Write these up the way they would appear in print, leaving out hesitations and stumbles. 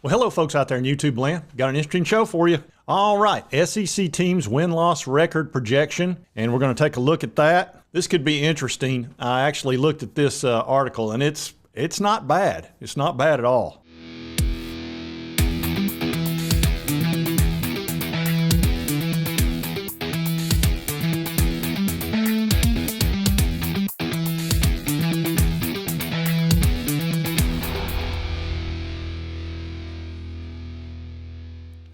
Well, hello, folks out there in YouTube land. Got an interesting show for you. All right, SEC teams win-loss record projection, and we're going to take a look at that. This could be interesting. I actually looked at this article, and it's not bad. It's not bad at all.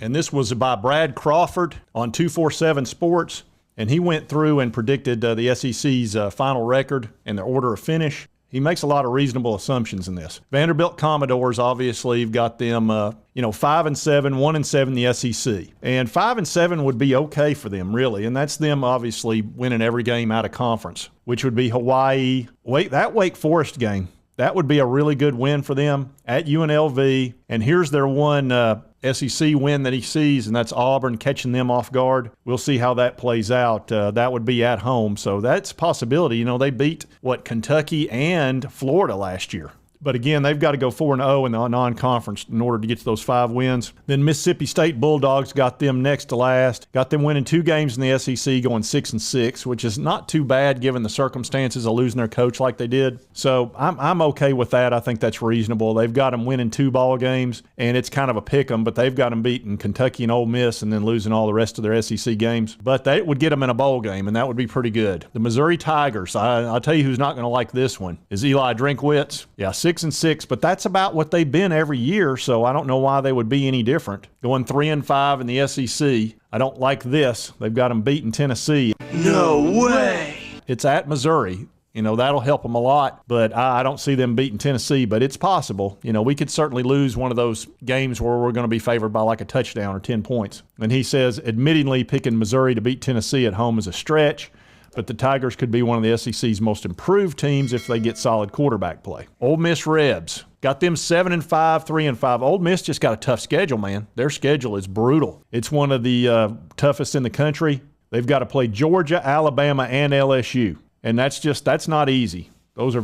And this was by Brad Crawford on 247 Sports, and he went through and predicted the SEC's final record and the order of finish. He makes a lot of reasonable assumptions in this. Vanderbilt Commodores, obviously, you've got them, 5-7, 1-7 in the SEC. And 5-7 would be okay for them, really. And that's them, obviously, winning every game out of conference, which would be Hawaii. That Wake Forest game, that would be a really good win for them at UNLV. And here's their one SEC win that he sees, and that's Auburn catching them off guard. We'll see how that plays out. That would be at home, so that's a possibility. They beat, Kentucky and Florida last year. But again, they've got to go 4-0 in the non-conference in order to get to those 5 wins. Then Mississippi State Bulldogs got them next to last. Got them winning 2 games in the SEC, going 6-6, which is not too bad given the circumstances of losing their coach like they did. So I'm okay with that. I think that's reasonable. They've got them winning 2 ball games, and it's kind of a pick 'em, but they've got them beating Kentucky and Ole Miss and then losing all the rest of their SEC games. But that would get them in a bowl game, and that would be pretty good. The Missouri Tigers, I'll tell you who's not going to like this one, is Eli Drinkwitz. Yeah, 6-6, but that's about what they've been every year, so I don't know why they would be any different. Going 3-5 in the SEC. I don't like this. They've got them beating Tennessee. No way! It's at Missouri. That'll help them a lot, but I don't see them beating Tennessee, but it's possible. We could certainly lose one of those games where we're going to be favored by like a touchdown or 10 points. And he says, admittingly, picking Missouri to beat Tennessee at home is a stretch, but the Tigers could be one of the SEC's most improved teams if they get solid quarterback play. Ole Miss Rebs, got them 7-5, 3-5. Ole Miss just got a tough schedule, man. Their schedule is brutal. It's one of the toughest in the country. They've got to play Georgia, Alabama, and LSU, and that's not easy. Those are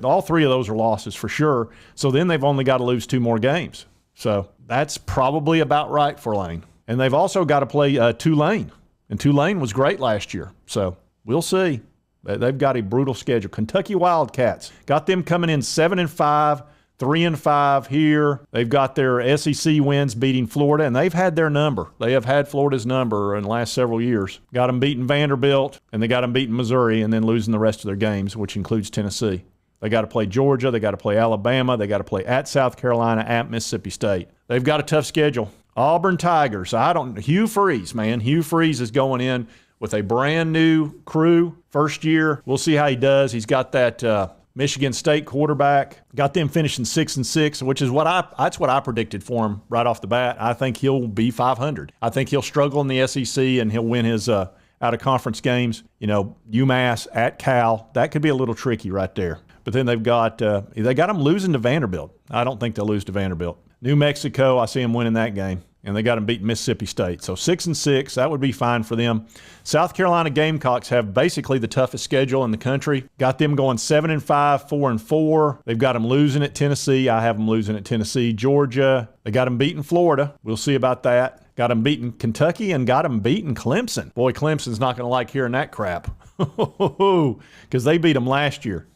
all 3 of those are losses for sure. So then they've only got to lose 2 more games. So that's probably about right for Lane. And they've also got to play Tulane, and Tulane was great last year. So we'll see. They've got a brutal schedule. Kentucky Wildcats, got them coming in 7-5, 3-5 here. They've got their SEC wins beating Florida, and they've had their number. They have had Florida's number in the last several years. Got them beating Vanderbilt, and they got them beating Missouri, and then losing the rest of their games, which includes Tennessee. They got to play Georgia. They got to play Alabama. They got to play at South Carolina, at Mississippi State. They've got a tough schedule. Auburn Tigers. Hugh Freeze, man. Hugh Freeze is going in with a brand new crew, first year. We'll see how he does. He's got that Michigan State quarterback. Got them finishing 6-6, which is that's what I predicted for him right off the bat. I think he'll be 500. I think he'll struggle in the SEC and he'll win his out of conference games. UMass at Cal. That could be a little tricky right there. But then they got them losing to Vanderbilt. I don't think they'll lose to Vanderbilt. New Mexico, I see them winning that game. And they got them beating Mississippi State. So 6-6, that would be fine for them. South Carolina Gamecocks have basically the toughest schedule in the country. Got them going 7-5, 4-4. They've got them losing at Tennessee. I have them losing at Tennessee. Georgia, they got them beating Florida. We'll see about that. Got them beating Kentucky and got them beating Clemson. Boy, Clemson's not going to like hearing that crap. Because they beat them last year.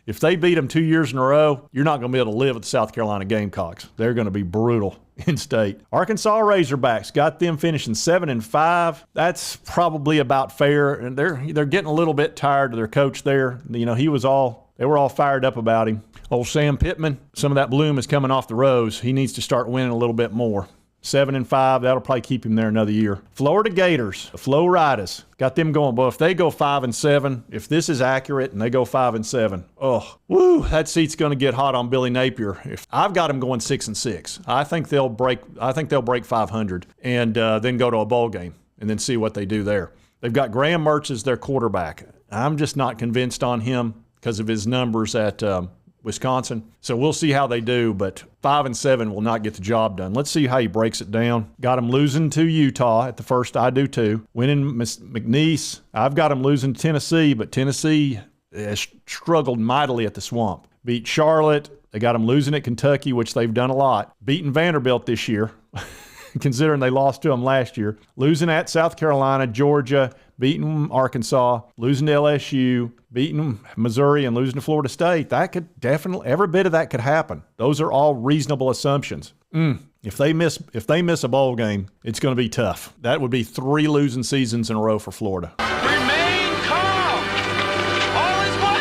If they beat them 2 years in a row, you're not going to be able to live with the South Carolina Gamecocks. They're going to be brutal in state. Arkansas Razorbacks, got them finishing 7-5. That's probably about fair. And they're getting a little bit tired of their coach there. They were all fired up about him. Old Sam Pittman, some of that bloom is coming off the rose. He needs to start winning a little bit more. 7-5, that'll probably keep him there another year. Florida Gators, the Flo Riders, got them going. But if they go 5-7, if this is accurate and they go 5-7, that seat's going to get hot on Billy Napier. If I've got them going 6-6, I think they'll break 500 and then go to a bowl game and then see what they do there. They've got Graham Mertz as their quarterback. I'm just not convinced on him because of his numbers at Wisconsin. So we'll see how they do, but 5-7 will not get the job done. Let's see how he breaks it down. Got him losing to Utah at the first. I do too. Winning McNeese. I've got him losing to Tennessee, but Tennessee has struggled mightily at the Swamp. Beat Charlotte. They got them losing at Kentucky, which they've done a lot. Beating Vanderbilt this year, considering they lost to them last year. Losing at South Carolina, Georgia, beating Arkansas, losing to LSU, beating Missouri, and losing to Florida State. That could definitely, every bit of that could happen. Those are all reasonable assumptions. If they miss a bowl game, it's going to be tough. That would be 3 losing seasons in a row for Florida. Remain calm. All is well.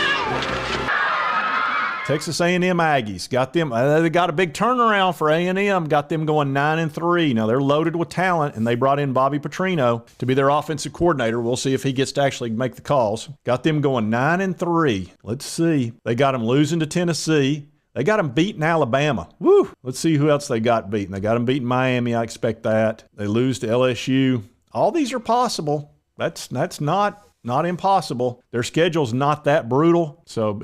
Texas A&M Aggies got them. They got a big turnaround for A&M. Got them going 9-3. Now they're loaded with talent, and they brought in Bobby Petrino to be their offensive coordinator. We'll see if he gets to actually make the calls. Got them going 9-3. Let's see. They got them losing to Tennessee. They got them beating Alabama. Woo! Let's see who else they got beaten. They got them beating Miami. I expect that. They lose to LSU. All these are possible. That's not impossible. Their schedule's not that brutal, so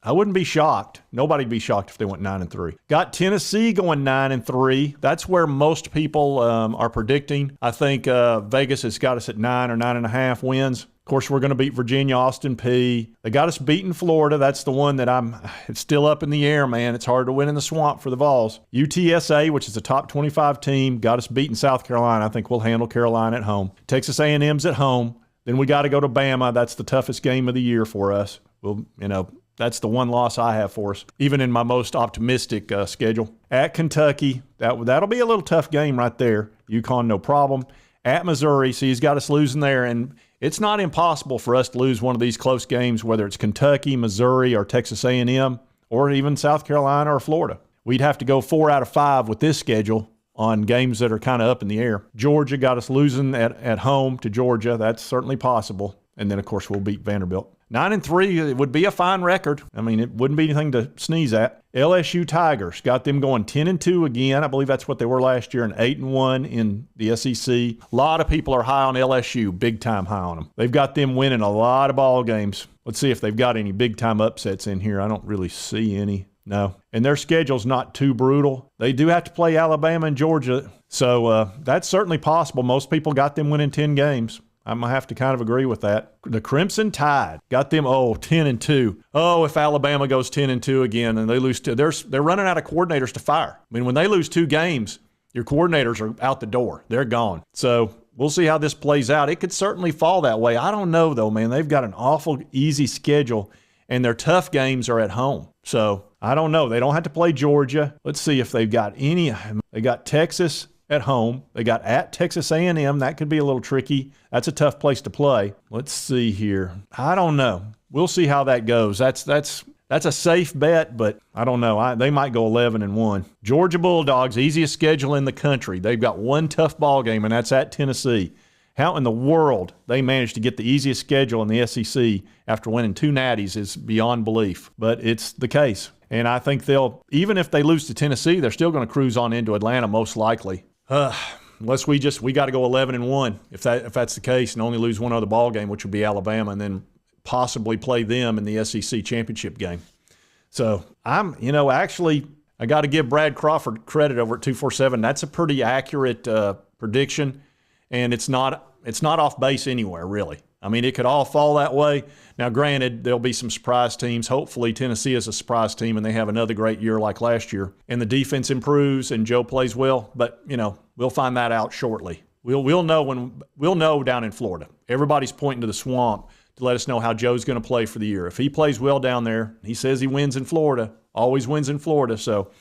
I wouldn't be shocked. Nobody'd be shocked if they went 9-3. Got Tennessee going 9-3. That's where most people are predicting. I think Vegas has got us at 9 or 9.5 wins. Of course, we're going to beat Virginia, Austin Peay. They got us beating Florida. That's the one that it's still up in the air, man. It's hard to win in the swamp for the Vols. UTSA, which is a top 25 team, got us beating South Carolina. I think we'll handle Carolina at home. Texas A&M's at home. Then we got to go to Bama. That's the toughest game of the year for us. That's the one loss I have for us, even in my most optimistic schedule. At Kentucky, that'll be a little tough game right there. UConn, no problem. At Missouri, so he's got us losing there, and it's not impossible for us to lose one of these close games, whether it's Kentucky, Missouri, or Texas A&M, or even South Carolina or Florida. We'd have to go 4 out of 5 with this schedule on games that are kind of up in the air. Georgia got us losing at home to Georgia. That's certainly possible. And then, of course, we'll beat Vanderbilt. 9-3, it would be a fine record. I mean, it wouldn't be anything to sneeze at. LSU Tigers got them going 10-2 again. I believe that's what they were last year, and 8-1 in the SEC. A lot of people are high on LSU, big time high on them. They've got them winning a lot of ball games. Let's see if they've got any big time upsets in here. I don't really see any. No. And their schedule's not too brutal. They do have to play Alabama and Georgia, so that's certainly possible. Most people got them winning 10 games. I'm going to have to kind of agree with that. The Crimson Tide got them, 10-2. Oh, if Alabama goes 10-2 again and they lose two, they're running out of coordinators to fire. I mean, when they lose 2 games, your coordinators are out the door. They're gone. So we'll see how this plays out. It could certainly fall that way. I don't know, though, man. They've got an awful easy schedule, and their tough games are at home. So I don't know. They don't have to play Georgia. Let's see if they've got any. They got Texas at home. They got at Texas A&M. That could be a little tricky. That's a tough place to play. Let's see here. I don't know. We'll see how that goes. That's a safe bet, but I don't know. They might go 11-1. Georgia Bulldogs, easiest schedule in the country. They've got one tough ball game, and that's at Tennessee. How in the world they managed to get the easiest schedule in the SEC after winning 2 natties is beyond belief, but it's the case. And I think even if they lose to Tennessee, they're still going to cruise on into Atlanta most likely. Unless we got to go 11-1 if that's the case and only lose one other ball game, which would be Alabama, and then possibly play them in the SEC championship game. So actually, I got to give Brad Crawford credit over at 247. That's a pretty accurate prediction, and it's not off base anywhere, really. I mean, it could all fall that way. Now, granted, there'll be some surprise teams. Hopefully, Tennessee is a surprise team, and they have another great year like last year. And the defense improves, and Joe plays well. But, we'll find that out shortly. We'll know down in Florida. Everybody's pointing to the swamp to let us know how Joe's going to play for the year. If he plays well down there, he says he wins in Florida, always wins in Florida. So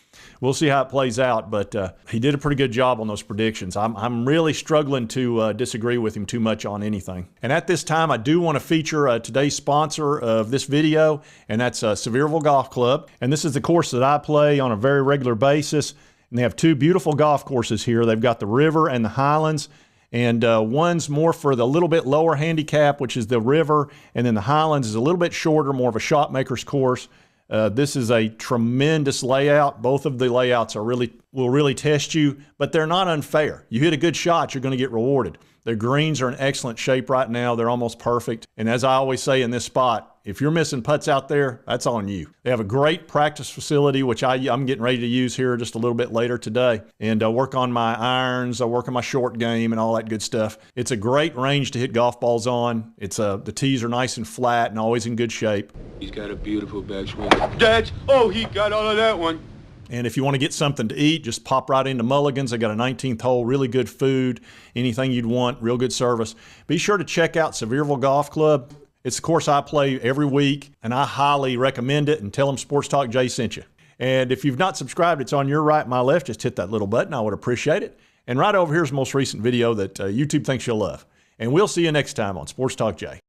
we'll see how it plays out. But he did a pretty good job on those predictions. I'm really struggling to disagree with him too much on anything. And at this time, I do want to feature today's sponsor of this video, and that's Sevierville Golf Club. And this is the course that I play on a very regular basis. And they have 2 beautiful golf courses here. They've got the River and the Highlands. And one's more for the little bit lower handicap, which is the River. And then the Highlands is a little bit shorter, more of a shot maker's course. This is a tremendous layout. Both of the layouts will really test you, but they're not unfair. You hit a good shot, you're going to get rewarded. The greens are in excellent shape right now. They're almost perfect. And as I always say in this spot, If you're missing putts out there, that's on you. They have a great practice facility, which I'm getting ready to use here just a little bit later today, and work on my irons, I work on my short game and all that good stuff. It's a great range to hit golf balls on. It's the tees are nice and flat and always in good shape. He's got a beautiful backswing. Dad, oh, he got all of that one. And if you want to get something to eat, just pop right into Mulligan's. They got a 19th hole, really good food, anything you'd want, real good service. Be sure to check out Sevierville Golf Club. It's the course I play every week, and I highly recommend it, and tell them Sports Talk Jay sent you. And if you've not subscribed, it's on your right, my left. Just hit that little button. I would appreciate it. And right over here is the most recent video that YouTube thinks you'll love. And we'll see you next time on Sports Talk Jay.